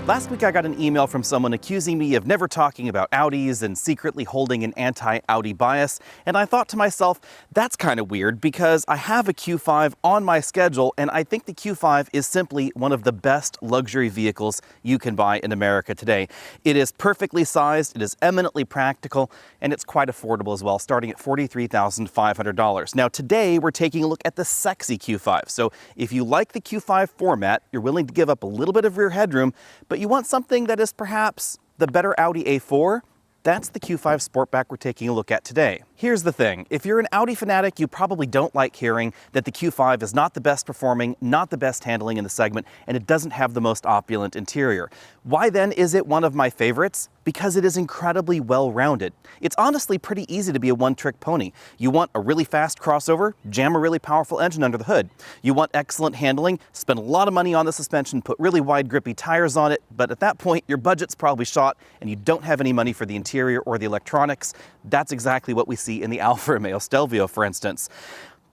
Last week I got an email from someone accusing me of never talking about Audis and secretly holding an anti-Audi bias, and I thought to myself, that's kind of weird because I have a Q5 on my schedule and I think the Q5 is simply one of the best luxury vehicles you can buy in America today. It is perfectly sized, it is eminently practical, and it's quite affordable as well, starting at $43,500. Now today we're taking a look at the sexy Q5. So if you like the Q5 format, you're willing to give up a little bit of rear headroom, but you want something that is perhaps the better Audi A4, that's the Q5 Sportback we're taking a look at today. Here's the thing, if you're an Audi fanatic, you probably don't like hearing that the Q5 is not the best performing, not the best handling in the segment, and it doesn't have the most opulent interior. Why then is it one of my favorites? Because it is incredibly well-rounded. It's honestly pretty easy to be a one-trick pony. You want a really fast crossover, jam a really powerful engine under the hood. You want excellent handling, spend a lot of money on the suspension, put really wide grippy tires on it, but at that point your budget's probably shot and you don't have any money for the interior or the electronics. That's exactly what we see in the Alfa Romeo Stelvio, for instance.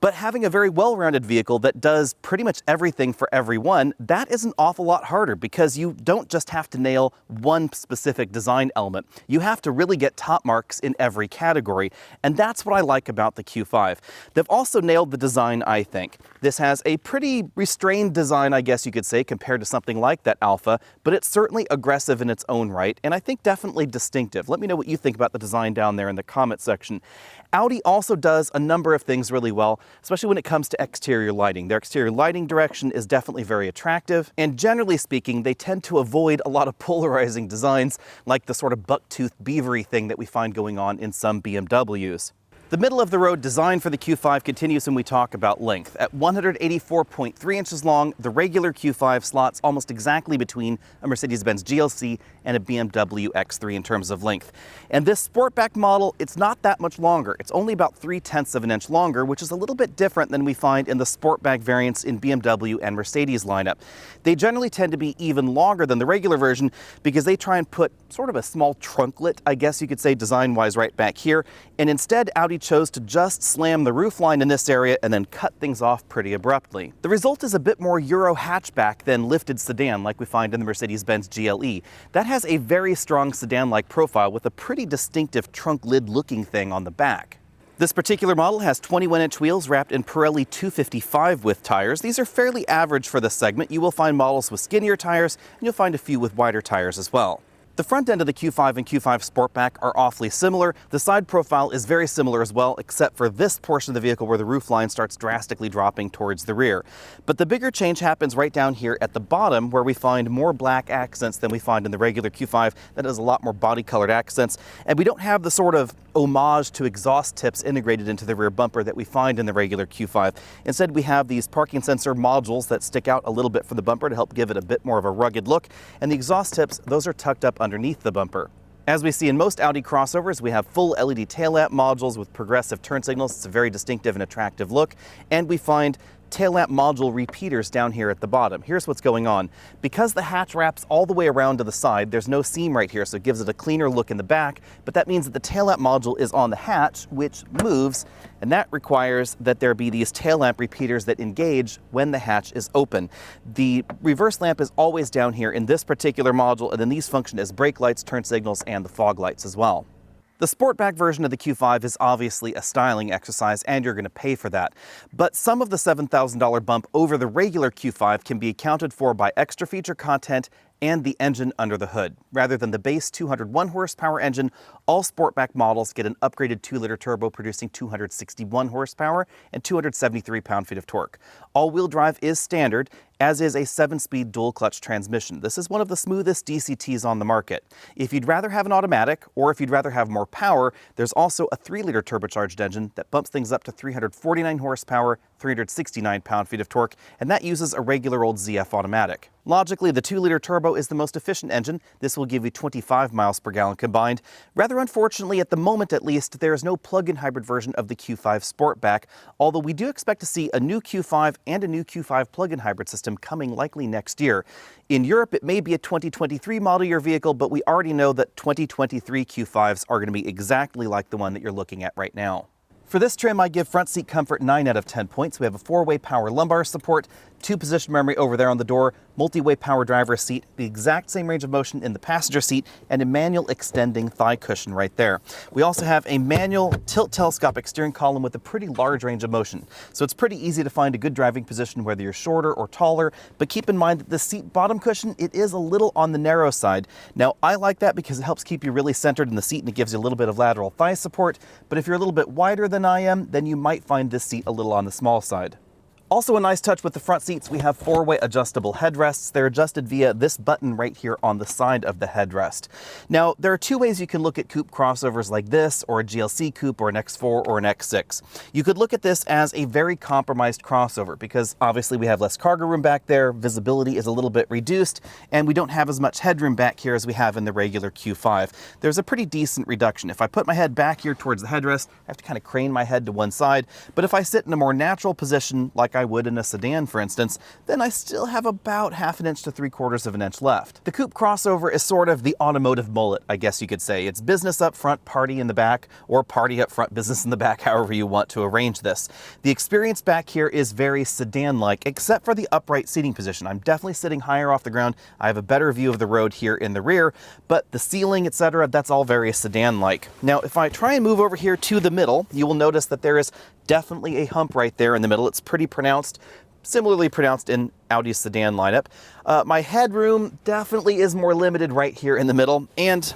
But having a very well-rounded vehicle that does pretty much everything for everyone, that is an awful lot harder because you don't just have to nail one specific design element. You have to really get top marks in every category, and that's what I like about the Q5. They've also nailed the design, I think. This has a pretty restrained design, I guess you could say, compared to something like that Alfa, but it's certainly aggressive in its own right, and I think definitely distinctive. Let me know what you think about the design down there in the comment section. Audi also does a number of things really well, especially when it comes to exterior lighting. Their exterior lighting direction is definitely very attractive, and generally speaking, they tend to avoid a lot of polarizing designs like the sort of buck-tooth beavery thing that we find going on in some BMWs. The middle-of-the-road design for the Q5 continues when we talk about length. At 184.3 inches long, the regular Q5 slots almost exactly between a Mercedes-Benz GLC and a BMW X3 in terms of length. And this Sportback model, it's not that much longer. It's only about 0.3 of an inch longer, which is a little bit different than we find in the Sportback variants in BMW and Mercedes lineup. They generally tend to be even longer than the regular version because they try and put sort of a small trunklet, I guess you could say, design-wise right back here, and instead Audi chose to just slam the roofline in this area and then cut things off pretty abruptly. The result is a bit more Euro hatchback than lifted sedan like we find in the Mercedes-Benz GLE. That has a very strong sedan-like profile with a pretty distinctive trunk lid looking thing on the back. This particular model has 21-inch wheels wrapped in Pirelli 255 width tires. These are fairly average for this segment. You will find models with skinnier tires, and you'll find a few with wider tires as well. The front end of the Q5 and Q5 Sportback are awfully similar. The side profile is very similar as well, except for this portion of the vehicle where the roofline starts drastically dropping towards the rear. But the bigger change happens right down here at the bottom, where we find more black accents than we find in the regular Q5. That has a lot more body-colored accents, and we don't have the sort of homage to exhaust tips integrated into the rear bumper that we find in the regular Q5. Instead, we have these parking sensor modules that stick out a little bit from the bumper to help give it a bit more of a rugged look, and the exhaust tips, those are tucked up underneath the bumper. As we see in most Audi crossovers, we have full LED tail lamp modules with progressive turn signals. It's a very distinctive and attractive look, and we find tail lamp module repeaters down here at the bottom. Here's what's going on. Because the hatch wraps all the way around to the side, there's no seam right here, so it gives it a cleaner look in the back, but that means that the tail lamp module is on the hatch, which moves, and that requires that there be these tail lamp repeaters that engage when the hatch is open. The reverse lamp is always down here in this particular module, and then these function as brake lights, turn signals, and the fog lights as well. The Sportback version of the Q5 is obviously a styling exercise, and you're going to pay for that. But some of the $7,000 bump over the regular Q5 can be accounted for by extra feature content and the engine under the hood. Rather than the base 201 horsepower engine, all Sportback models get an upgraded 2-liter turbo producing 261 horsepower and 273 pound-feet of torque. All-wheel drive is standard, as is a 7-speed dual-clutch transmission. This is one of the smoothest DCTs on the market. If you'd rather have an automatic, or if you'd rather have more power, there's also a 3-liter turbocharged engine that bumps things up to 349 horsepower, 369 pound-feet of torque, and that uses a regular old ZF automatic. Logically, the 2-liter turbo is the most efficient engine. This will give you 25 miles per gallon combined. Rather unfortunately, at the moment at least, there is no plug-in hybrid version of the Q5 Sportback, although we do expect to see a new Q5 and a new Q5 plug-in hybrid system coming likely next year. In Europe, it may be a 2023 model year vehicle, but we already know that 2023 Q5s are going to be exactly like the one that you're looking at right now. For this trim, I give front seat comfort 9 out of 10 points. We have a 4-way power lumbar support, 2-position memory over there on the door, multi-way power driver's seat, the exact same range of motion in the passenger seat, and a manual extending thigh cushion right there. We also have a manual tilt telescopic steering column with a pretty large range of motion. So it's pretty easy to find a good driving position whether you're shorter or taller, but keep in mind that the seat bottom cushion, it is a little on the narrow side. Now, I like that because it helps keep you really centered in the seat and it gives you a little bit of lateral thigh support, but if you're a little bit wider than I am, then you might find this seat a little on the small side. Also a nice touch with the front seats, we have 4-way adjustable headrests. They're adjusted via this button right here on the side of the headrest. Now, there are 2 ways you can look at coupe crossovers like this, or a GLC coupe, or an X4, or an X6. You could look at this as a very compromised crossover because obviously we have less cargo room back there, visibility is a little bit reduced, and we don't have as much headroom back here as we have in the regular Q5. There's a pretty decent reduction. If I put my head back here towards the headrest, I have to kind of crane my head to one side, but if I sit in a more natural position, like I would in a sedan, for instance, then I still have about 1/2 inch to 3/4 of an inch left. The coupe crossover is sort of the automotive mullet, I guess you could say. It's business up front, party in the back, or party up front, business in the back, however you want to arrange this. The experience back here is very sedan-like, except for the upright seating position. I'm definitely sitting higher off the ground. I have a better view of the road here in the rear, but the ceiling, etc., that's all very sedan-like. Now, if I try and move over here to the middle, you will notice that there is definitely a hump right there in the middle. It's pretty pronounced, similarly pronounced in Audi's sedan lineup. My headroom definitely is more limited right here in the middle, and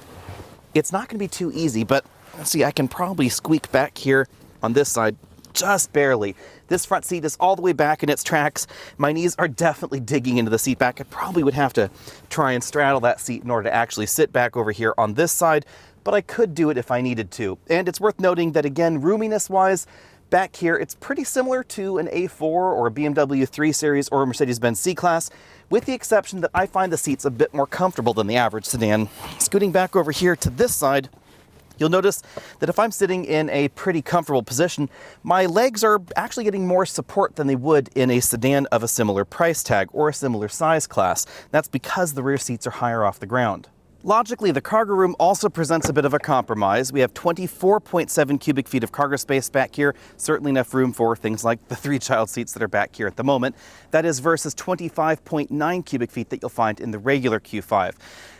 it's not going to be too easy, but let's see, I can probably squeak back here on this side just barely. This front seat is all the way back in its tracks. My knees are definitely digging into the seat back. I probably would have to try and straddle that seat in order to actually sit back over here on this side, but I could do it if I needed to. And it's worth noting that, again, roominess-wise, back here, it's pretty similar to an A4 or a BMW 3 Series or a Mercedes-Benz C-Class, with the exception that I find the seats a bit more comfortable than the average sedan. Scooting back over here to this side, you'll notice that if I'm sitting in a pretty comfortable position, my legs are actually getting more support than they would in a sedan of a similar price tag or a similar size class. That's because the rear seats are higher off the ground. Logically, the cargo room also presents a bit of a compromise. We have 24.7 cubic feet of cargo space back here, certainly enough room for things like the 3 child seats that are back here at the moment. That is versus 25.9 cubic feet that you'll find in the regular Q5.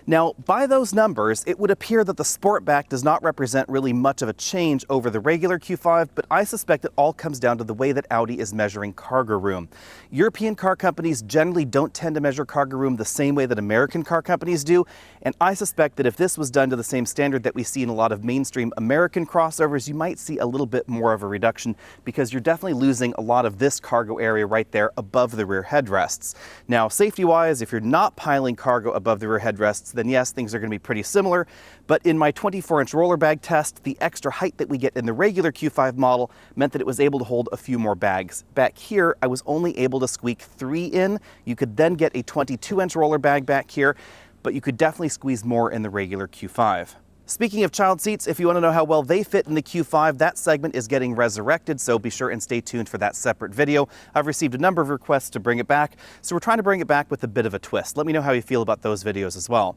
Now, by those numbers, it would appear that the Sportback does not represent really much of a change over the regular Q5, but I suspect it all comes down to the way that Audi is measuring cargo room. European car companies generally don't tend to measure cargo room the same way that American car companies do, and I suspect that if this was done to the same standard that we see in a lot of mainstream American crossovers, you might see a little bit more of a reduction because you're definitely losing a lot of this cargo area right there above the rear headrests. Now, safety-wise, if you're not piling cargo above the rear headrests, then yes, things are going to be pretty similar. But in my 24-inch roller bag test, the extra height that we get in the regular Q5 model meant that it was able to hold a few more bags. Back here, I was only able to squeak 3 in. You could then get a 22-inch roller bag back here, but you could definitely squeeze more in the regular Q5. Speaking of child seats, if you want to know how well they fit in the Q5, that segment is getting resurrected, so be sure and stay tuned for that separate video. I've received a number of requests to bring it back, so we're trying to bring it back with a bit of a twist. Let me know how you feel about those videos as well.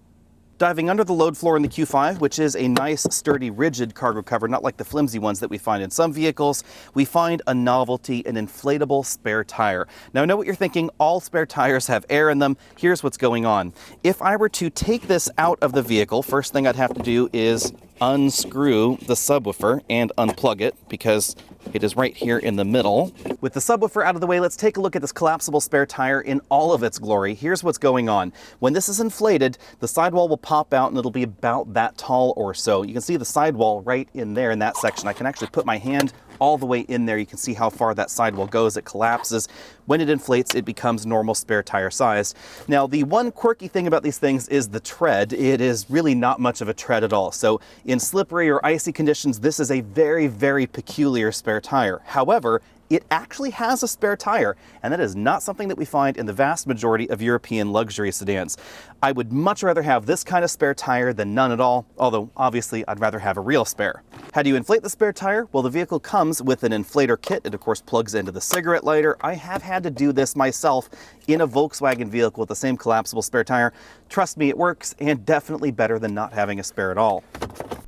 Diving under the load floor in the Q5, which is a nice, sturdy, rigid cargo cover, not like the flimsy ones that we find in some vehicles, we find a novelty, an inflatable spare tire. Now, I know what you're thinking, all spare tires have air in them. Here's what's going on. If I were to take this out of the vehicle, first thing I'd have to do is unscrew the subwoofer and unplug it because it is right here in the middle. With the subwoofer out of the way, let's take a look at this collapsible spare tire in all of its glory. Here's what's going on. When this is inflated, the sidewall will pop out and it'll be about that tall or so. You can see the sidewall right in there in that section. I can actually put my hand all the way in there. You can see how far that sidewall goes. It collapses. When it inflates, it becomes normal spare tire size. Now, the one quirky thing about these things is the tread. It is really not much of a tread at all. So in slippery or icy conditions, this is a very, very peculiar spare tire. However, it actually has a spare tire, and that is not something that we find in the vast majority of European luxury sedans. I would much rather have this kind of spare tire than none at all, although obviously I'd rather have a real spare. How do you inflate the spare tire? Well, the vehicle comes with an inflator kit. It of course plugs into the cigarette lighter. I have had to do this myself in a Volkswagen vehicle with the same collapsible spare tire. Trust me, it works, and definitely better than not having a spare at all.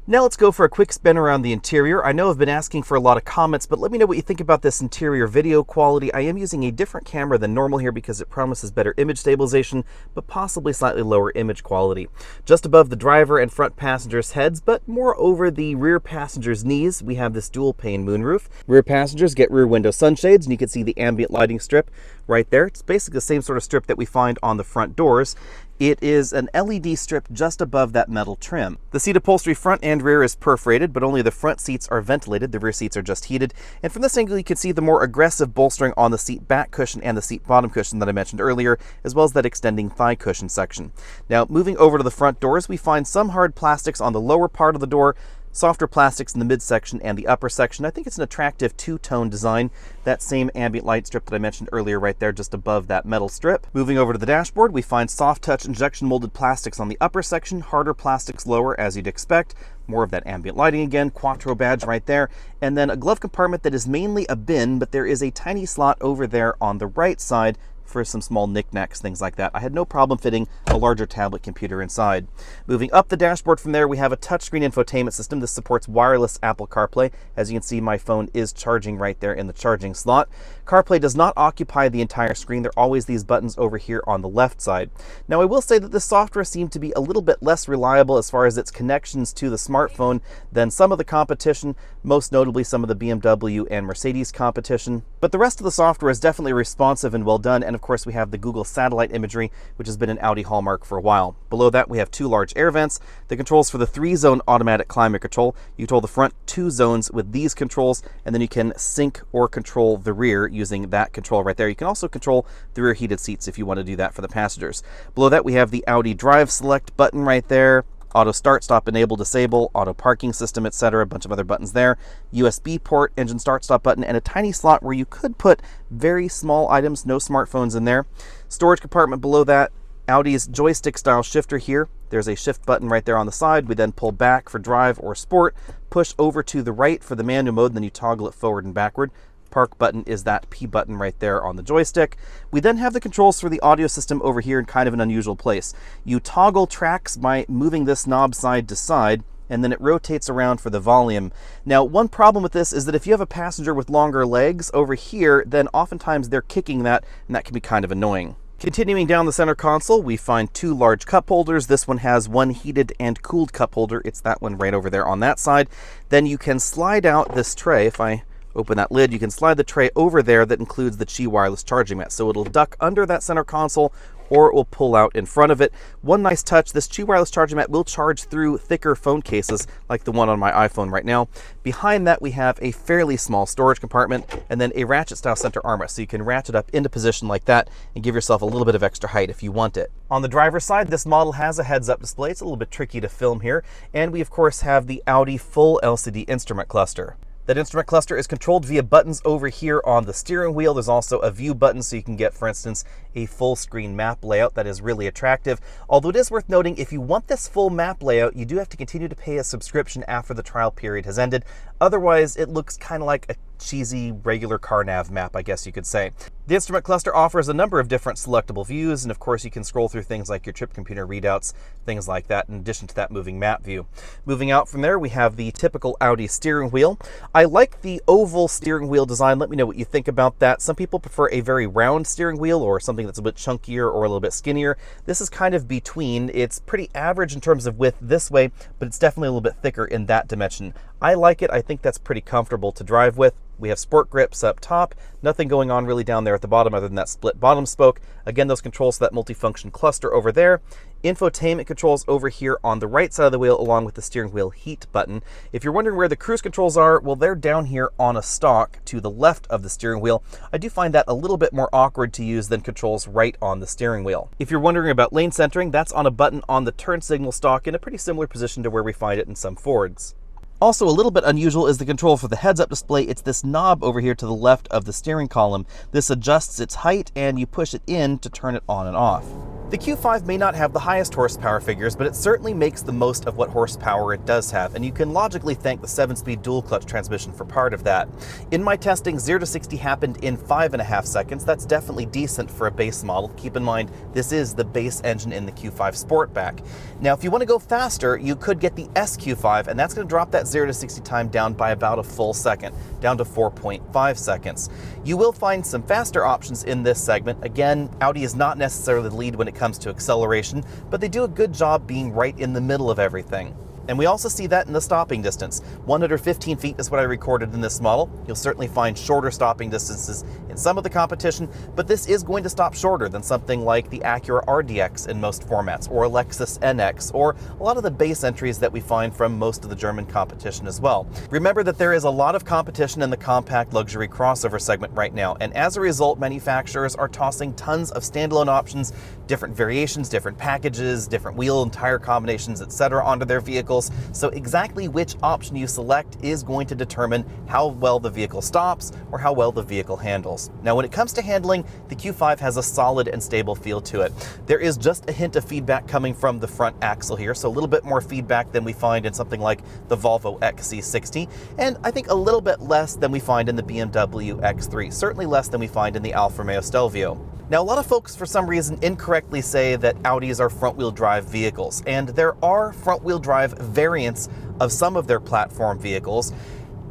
Now let's go for a quick spin around the interior. I know I've been asking for a lot of comments, but let me know what you think about this interior video quality. I am using a different camera than normal here because it promises better image stabilization, but possibly slightly lower image quality. Just above the driver and front passengers' heads, but more over the rear passengers' knees, we have this dual pane moonroof. Rear passengers get rear window sunshades, and you can see the ambient lighting strip right there. It's basically the same sort of strip that we find on the front doors. It is an LED strip just above that metal trim. The seat upholstery front and rear is perforated, but only the front seats are ventilated. The rear seats are just heated. And from this angle, you can see the more aggressive bolstering on the seat back cushion and the seat bottom cushion that I mentioned earlier, as well as that extending thigh cushion section. Now, moving over to the front doors, we find some hard plastics on the lower part of the door, softer plastics in the midsection and the upper section. I think it's an attractive two-tone design. That same ambient light strip that I mentioned earlier right there just above that metal strip. Moving over to the dashboard, we find soft touch injection molded plastics on the upper section, harder plastics lower as you'd expect. More of that ambient lighting again, Quattro badge right there, and then a glove compartment that is mainly a bin, but there is a tiny slot over there on the right side for some small knickknacks, things like that. I had no problem fitting a larger tablet computer inside. Moving up the dashboard from there, we have a touchscreen infotainment system. This supports wireless Apple CarPlay. As you can see, my phone is charging right there in the charging slot. CarPlay does not occupy the entire screen. There are always these buttons over here on the left side. Now, I will say that this software seemed to be a little bit less reliable as far as its connections to the smartphone than some of the competition, most notably some of the BMW and Mercedes competition. But the rest of the software is definitely responsive and well done, and of course we have the Google satellite imagery, which has been an Audi hallmark for a while. Below that we have two large air vents, the controls for the 3-zone automatic climate control. You control the front 2 zones with these controls, and then you can sync or control the rear using that control right there. You can also control the rear heated seats if you want to do that for the passengers. Below that we have the Audi drive select button right there, auto start, stop, enable, disable, auto parking system, etc. A bunch of other buttons there. USB port, engine start, stop button, and a tiny slot where you could put very small items, no smartphones in there. Storage compartment below that, Audi's joystick style shifter here. There's a shift button right there on the side. We then pull back for drive or sport, push over to the right for the manual mode, and then you toggle it forward and backward. Park button is that P button right there on the joystick. We then have the controls for the audio system over here in kind of an unusual place. You toggle tracks by moving this knob side to side, and then it rotates around for the volume. Now, one problem with this is that if you have a passenger with longer legs over here, then oftentimes they're kicking that, and that can be kind of annoying. Continuing down the center console, we find two large cup holders. This one has one heated and cooled cup holder. It's that one right over there on that side. Then you can slide out this tray. If I open that lid, you can slide the tray over there that includes the Qi wireless charging mat. So it'll duck under that center console, or it will pull out in front of it. One nice touch, this Qi wireless charging mat will charge through thicker phone cases like the one on my iPhone right now. Behind that we have a fairly small storage compartment and then a ratchet style center armrest, so you can ratchet up into position like that and give yourself a little bit of extra height if you want it. On the driver's side, this model has a heads-up display. It's a little bit tricky to film here, and we of course have the Audi full LCD instrument cluster. That instrument cluster is controlled via buttons over here on the steering wheel. There's also a view button, so you can get, for instance, a full screen map layout that is really attractive. Although it is worth noting, if you want this full map layout, you do have to continue to pay a subscription after the trial period has ended. Otherwise, it looks kind of like a cheesy regular car nav map, I guess you could say. The instrument cluster offers a number of different selectable views, and of course you can scroll through things like your trip computer readouts, things like that, in addition to that moving map view. Moving out from there, we have the typical Audi steering wheel. I like the oval steering wheel design. Let me know what you think about that. Some people prefer a very round steering wheel or something that's a bit chunkier or a little bit skinnier. This is kind of between. It's pretty average in terms of width this way, but it's definitely a little bit thicker in that dimension. I like it. I think that's pretty comfortable to drive with. We have sport grips up top, nothing going on really down there at the bottom other than that split bottom spoke. Again, those controls for that multifunction cluster over there. Infotainment controls over here on the right side of the wheel, along with the steering wheel heat button. If you're wondering where the cruise controls are, well, they're down here on a stalk to the left of the steering wheel. I do find that a little bit more awkward to use than controls right on the steering wheel. If you're wondering about lane centering, that's on a button on the turn signal stalk in a pretty similar position to where we find it in some Fords. Also, a little bit unusual is the control for the heads-up display. It's this knob over here to the left of the steering column. This adjusts its height, and you push it in to turn it on and off. The Q5 may not have the highest horsepower figures, but it certainly makes the most of what horsepower it does have, and you can logically thank the 7-speed dual-clutch transmission for part of that. In my testing, 0 to 60 happened in 5.5 seconds. That's definitely decent for a base model. Keep in mind, this is the base engine in the Q5 Sportback. Now, if you want to go faster, you could get the SQ5, and that's going to drop that 0 to 60 time down by about a full second, down to 4.5 seconds. You will find some faster options in this segment. Again, Audi is not necessarily the lead when it comes to acceleration, but they do a good job being right in the middle of everything. And we also see that in the stopping distance. 115 feet is what I recorded in this model. You'll certainly find shorter stopping distances in some of the competition, but this is going to stop shorter than something like the Acura RDX in most formats, or a Lexus NX, or a lot of the base entries that we find from most of the German competition as well. Remember that there is a lot of competition in the compact luxury crossover segment right now, and as a result, manufacturers are tossing tons of standalone options, different variations, different packages, different wheel and tire combinations, etc. onto their vehicles. So exactly which option you select is going to determine how well the vehicle stops or how well the vehicle handles. Now, when it comes to handling, the Q5 has a solid and stable feel to it. There is just a hint of feedback coming from the front axle here, so a little bit more feedback than we find in something like the Volvo XC60, and I think a little bit less than we find in the BMW X3, certainly less than we find in the Alfa Romeo Stelvio. Now, a lot of folks, for some reason, incorrectly say that Audis are front-wheel drive vehicles, and there are front-wheel drive variants of some of their platform vehicles,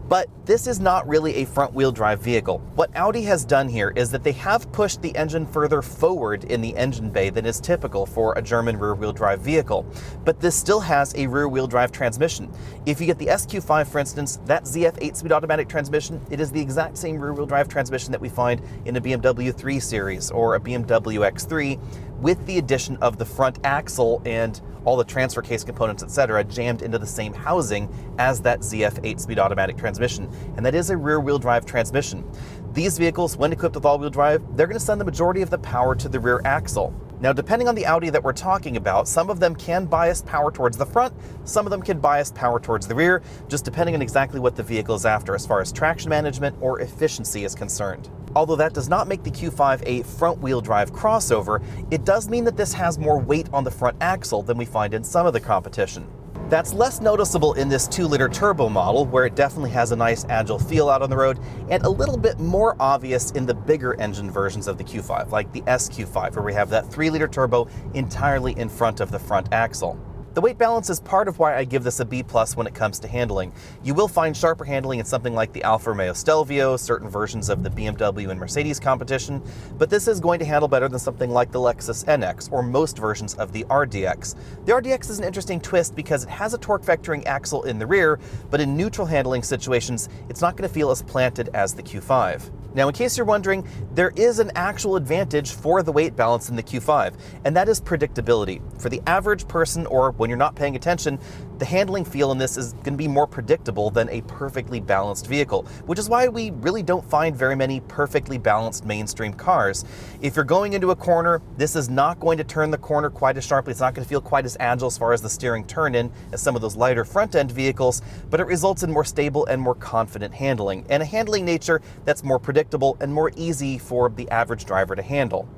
but this is not really a front-wheel drive vehicle. What Audi has done here is that they have pushed the engine further forward in the engine bay than is typical for a German rear-wheel drive vehicle, but this still has a rear-wheel drive transmission. If you get the SQ5, for instance, that ZF 8-speed automatic transmission, it is the exact same rear-wheel drive transmission that we find in a BMW 3 Series or a BMW X3, with the addition of the front axle and all the transfer case components, etc., jammed into the same housing as that ZF 8-speed automatic transmission, and that is a rear-wheel drive transmission. These vehicles, when equipped with all-wheel drive, they're going to send the majority of the power to the rear axle. Now, depending on the Audi that we're talking about, some of them can bias power towards the front, some of them can bias power towards the rear, just depending on exactly what the vehicle is after as far as traction management or efficiency is concerned. Although that does not make the Q5 a front-wheel drive crossover, it does mean that this has more weight on the front axle than we find in some of the competition. That's less noticeable in this 2-liter turbo model, where it definitely has a nice agile feel out on the road, and a little bit more obvious in the bigger engine versions of the Q5, like the SQ5, where we have that 3-liter turbo entirely in front of the front axle. The weight balance is part of why I give this a B+ when it comes to handling. You will find sharper handling in something like the Alfa Romeo Stelvio, certain versions of the BMW and Mercedes competition, but this is going to handle better than something like the Lexus NX or most versions of the RDX. The RDX is an interesting twist because it has a torque vectoring axle in the rear, but in neutral handling situations, it's not going to feel as planted as the Q5. Now, in case you're wondering, there is an actual advantage for the weight balance in the Q5, and that is predictability. For the average person, or when you're not paying attention, the handling feel in this is going to be more predictable than a perfectly balanced vehicle, which is why we really don't find very many perfectly balanced mainstream cars. If you're going into a corner, this is not going to turn the corner quite as sharply. It's not going to feel quite as agile as far as the steering turn-in as some of those lighter front-end vehicles, but it results in more stable and more confident handling, and a handling nature that's more predictable and more easy for the average driver to handle.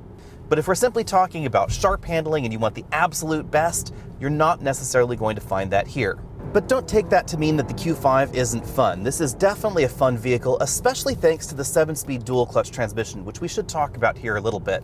But if we're simply talking about sharp handling and you want the absolute best, you're not necessarily going to find that here. But don't take that to mean that the Q5 isn't fun. This is definitely a fun vehicle, especially thanks to the 7-speed dual-clutch transmission, which we should talk about here a little bit.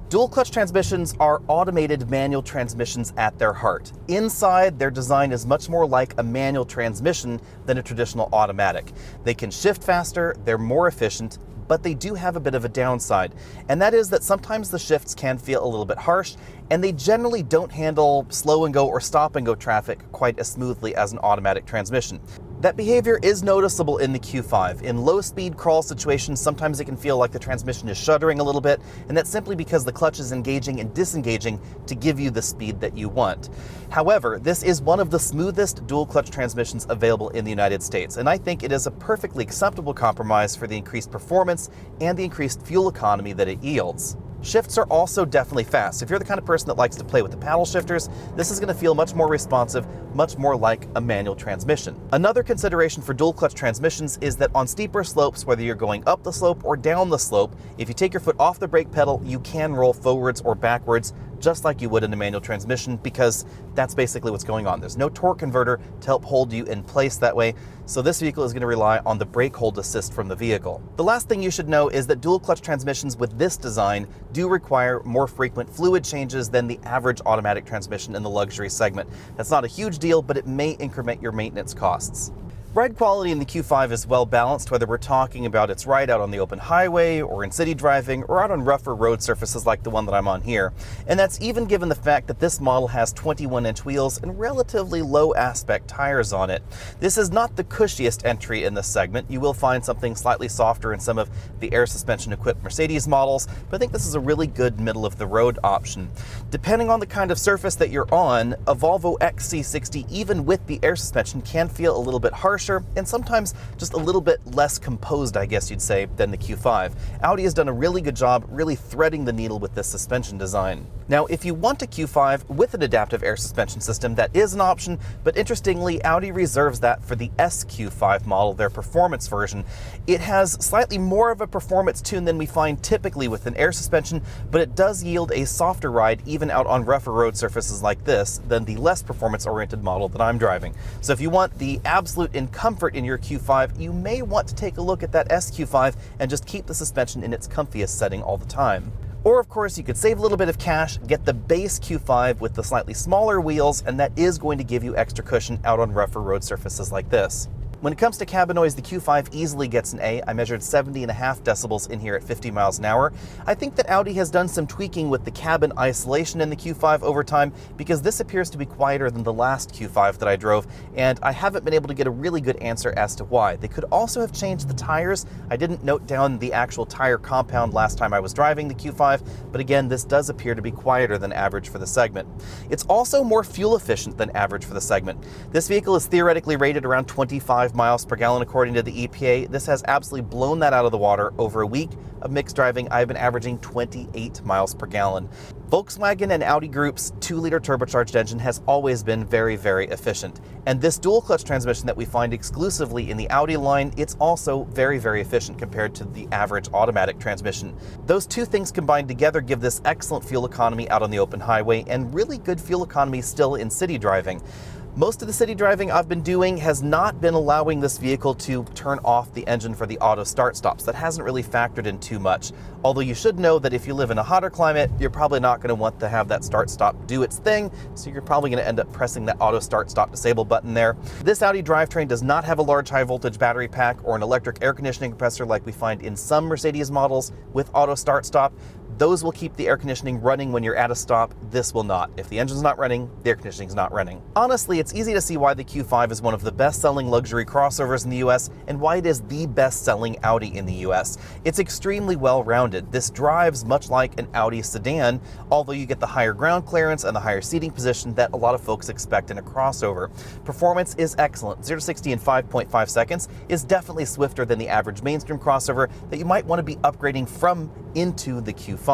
Dual-clutch transmissions are automated manual transmissions at their heart. Inside, their design is much more like a manual transmission than a traditional automatic. They can shift faster, they're more efficient, but they do have a bit of a downside, and that is that sometimes the shifts can feel a little bit harsh, and they generally don't handle slow and go or stop and go traffic quite as smoothly as an automatic transmission. That behavior is noticeable in the Q5. In low-speed crawl situations, sometimes it can feel like the transmission is shuddering a little bit, and that's simply because the clutch is engaging and disengaging to give you the speed that you want. However, this is one of the smoothest dual-clutch transmissions available in the United States, and I think it is a perfectly acceptable compromise for the increased performance and the increased fuel economy that it yields. Shifts are also definitely fast. If you're the kind of person that likes to play with the paddle shifters, this is going to feel much more responsive, much more like a manual transmission. Another consideration for dual clutch transmissions is that on steeper slopes, whether you're going up the slope or down the slope, if you take your foot off the brake pedal, you can roll forwards or backwards, just like you would in a manual transmission, because that's basically what's going on. There's no torque converter to help hold you in place that way, so this vehicle is going to rely on the brake hold assist from the vehicle. The last thing you should know is that dual clutch transmissions with this design do require more frequent fluid changes than the average automatic transmission in the luxury segment. That's not a huge deal, but it may increment your maintenance costs. Ride quality in the Q5 is well balanced, whether we're talking about its ride out on the open highway or in city driving or out on rougher road surfaces like the one that I'm on here. And that's even given the fact that this model has 21-inch wheels and relatively low aspect tires on it. This is not the cushiest entry in this segment. You will find something slightly softer in some of the air suspension equipped Mercedes models, but I think this is a really good middle of the road option. Depending on the kind of surface that you're on, a Volvo XC60, even with the air suspension, can feel a little bit harsher and sometimes just a little bit less composed, I guess you'd say, than the Q5. Audi has done a really good job really threading the needle with this suspension design. Now, if you want a Q5 with an adaptive air suspension system, that is an option, but interestingly, Audi reserves that for the SQ5 model, their performance version. It has slightly more of a performance tune than we find typically with an air suspension, but it does yield a softer ride even out on rougher road surfaces like this than the less performance-oriented model that I'm driving. So if you want the absolute comfort in your Q5, you may want to take a look at that SQ5 and just keep the suspension in its comfiest setting all the time. Or of course, you could save a little bit of cash, get the base Q5 with the slightly smaller wheels, and that is going to give you extra cushion out on rougher road surfaces like this. When it comes to cabin noise, the Q5 easily gets an A. I measured 70.5 decibels in here at 50 miles an hour. I think that Audi has done some tweaking with the cabin isolation in the Q5 over time, because this appears to be quieter than the last Q5 that I drove, and I haven't been able to get a really good answer as to why. They could also have changed the tires. I didn't note down the actual tire compound last time I was driving the Q5, but again, this does appear to be quieter than average for the segment. It's also more fuel efficient than average for the segment. This vehicle is theoretically rated around 25 miles per gallon according to the EPA. This has absolutely blown that out of the water. Over a week of mixed driving, I've been averaging 28 miles per gallon. Volkswagen and Audi Group's 2-liter turbocharged engine has always been very, very efficient. And this dual clutch transmission that we find exclusively in the Audi line, it's also very, very efficient compared to the average automatic transmission. Those two things combined together give this excellent fuel economy out on the open highway and really good fuel economy still in city driving. Most of the city driving I've been doing has not been allowing this vehicle to turn off the engine for the auto start stops. That hasn't really factored in too much. Although you should know that if you live in a hotter climate, you're probably not going to want to have that start stop do its thing, so you're probably going to end up pressing that auto start stop disable button there. This Audi drivetrain does not have a large high voltage battery pack or an electric air conditioning compressor like we find in some Mercedes models with auto start stop. Those will keep the air conditioning running when you're at a stop. This will not. If the engine's not running, the air conditioning's not running. Honestly, it's easy to see why the Q5 is one of the best-selling luxury crossovers in the US and why it is the best-selling Audi in the US. It's extremely well-rounded. This drives much like an Audi sedan, although you get the higher ground clearance and the higher seating position that a lot of folks expect in a crossover. Performance is excellent. 0 to 60 in 5.5 seconds is definitely swifter than the average mainstream crossover that you might want to be upgrading from into the Q5.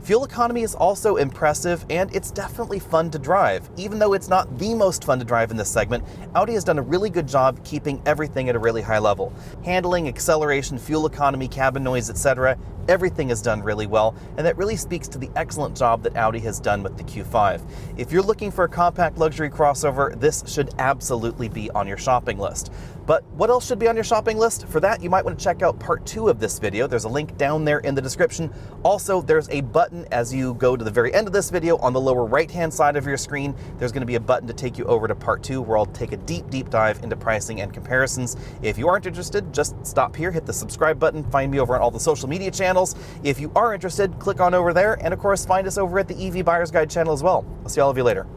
Fuel economy is also impressive, and it's definitely fun to drive. Even though it's not the most fun to drive in this segment, Audi has done a really good job keeping everything at a really high level. Handling, acceleration, fuel economy, cabin noise, etc. Everything is done really well, and that really speaks to the excellent job that Audi has done with the Q5. If you're looking for a compact luxury crossover, this should absolutely be on your shopping list. But what else should be on your shopping list? For that, you might want to check out part 2 of this video. There's a link down there in the description. Also, there's a button as you go to the very end of this video on the lower right-hand side of your screen. There's going to be a button to take you over to part 2 where I'll take a deep dive into pricing and comparisons. If you aren't interested, just stop here, hit the subscribe button, find me over on all the social media channels. If you are interested, click on over there, and of course, find us over at the EV Buyer's Guide channel as well. I'll see all of you later.